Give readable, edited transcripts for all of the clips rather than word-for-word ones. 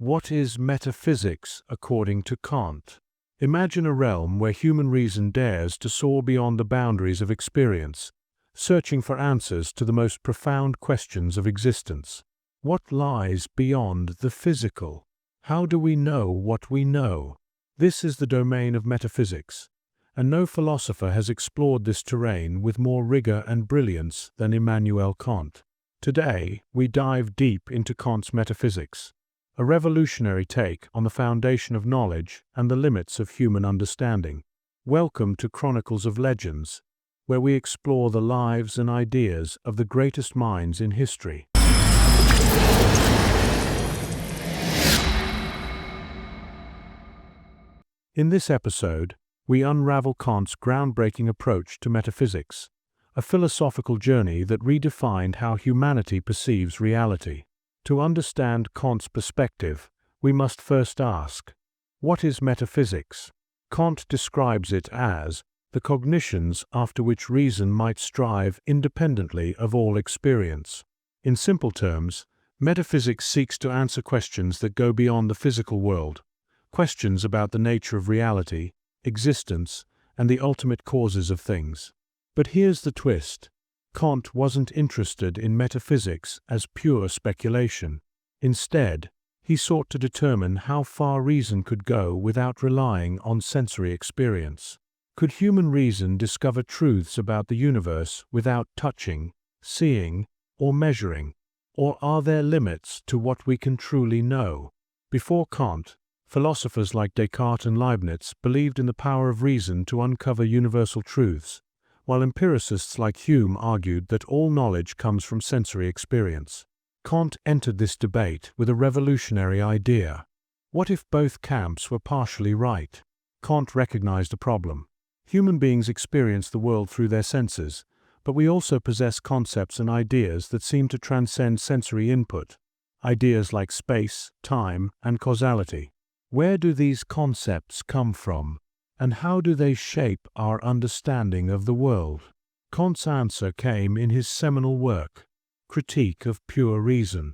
What is metaphysics according to Kant? Imagine a realm where human reason dares to soar beyond the boundaries of experience, searching for answers to the most profound questions of existence. What lies beyond the physical? How do we know what we know? This is the domain of metaphysics, and no philosopher has explored this terrain with more rigor and brilliance than Immanuel Kant. Today, we dive deep into Kant's metaphysics, a revolutionary take on the foundation of knowledge and the limits of human understanding. Welcome to Chronicles of Legends, where we explore the lives and ideas of the greatest minds in history. In this episode, we unravel Kant's groundbreaking approach to metaphysics, a philosophical journey that redefined how humanity perceives reality. To understand Kant's perspective, we must first ask, what is metaphysics? Kant describes it as the cognitions after which reason might strive independently of all experience. In simple terms, metaphysics seeks to answer questions that go beyond the physical world, questions about the nature of reality, existence, and the ultimate causes of things. But here's the twist. Kant wasn't interested in metaphysics as pure speculation. Instead, he sought to determine how far reason could go without relying on sensory experience. Could human reason discover truths about the universe without touching, seeing, or measuring? Or are there limits to what we can truly know? Before Kant, philosophers like Descartes and Leibniz believed in the power of reason to uncover universal truths, while empiricists like Hume argued that all knowledge comes from sensory experience. Kant entered this debate with a revolutionary idea. What if both camps were partially right? Kant recognized a problem. Human beings experience the world through their senses, but we also possess concepts and ideas that seem to transcend sensory input. Ideas like space, time, and causality. Where do these concepts come from? And how do they shape our understanding of the world? Kant's answer came in his seminal work, Critique of Pure Reason.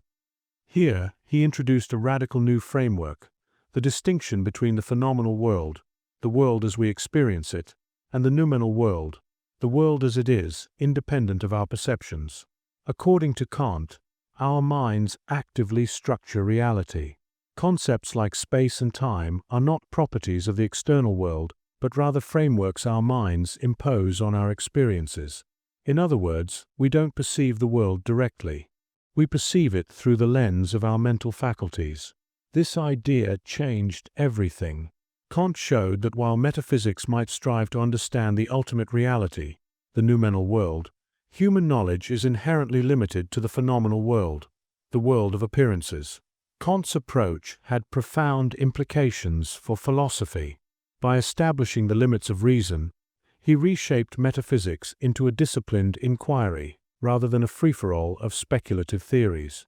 Here, he introduced a radical new framework, the distinction between the phenomenal world, the world as we experience it, and the noumenal world, the world as it is, independent of our perceptions. According to Kant, our minds actively structure reality. Concepts like space and time are not properties of the external world, but rather frameworks our minds impose on our experiences. In other words, we don't perceive the world directly. We perceive it through the lens of our mental faculties. This idea changed everything. Kant showed that while metaphysics might strive to understand the ultimate reality, the noumenal world, human knowledge is inherently limited to the phenomenal world, the world of appearances. Kant's approach had profound implications for philosophy. By establishing the limits of reason, he reshaped metaphysics into a disciplined inquiry rather than a free-for-all of speculative theories.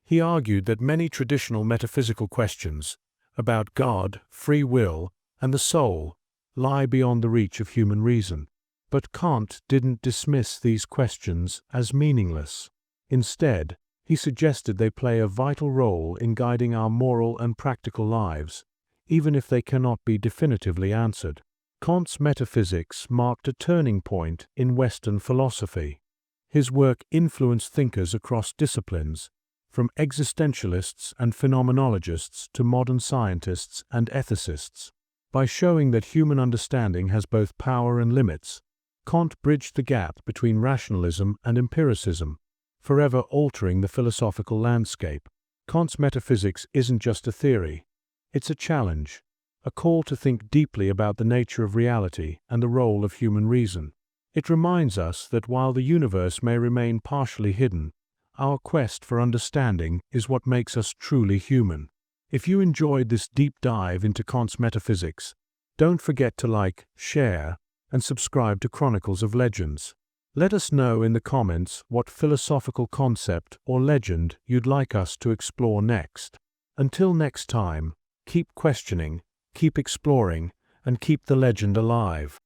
He argued that many traditional metaphysical questions about God, free will, and the soul lie beyond the reach of human reason. But Kant didn't dismiss these questions as meaningless. Instead, he suggested they play a vital role in guiding our moral and practical lives, even if they cannot be definitively answered. Kant's metaphysics marked a turning point in Western philosophy. His work influenced thinkers across disciplines, from existentialists and phenomenologists to modern scientists and ethicists. By showing that human understanding has both power and limits, Kant bridged the gap between rationalism and empiricism, forever altering the philosophical landscape. Kant's metaphysics isn't just a theory. It's a challenge, a call to think deeply about the nature of reality and the role of human reason. It reminds us that while the universe may remain partially hidden, our quest for understanding is what makes us truly human. If you enjoyed this deep dive into Kant's metaphysics, don't forget to like, share, and subscribe to Chronicles of Legends. Let us know in the comments what philosophical concept or legend you'd like us to explore next. Until next time, keep questioning, keep exploring, and keep the legend alive.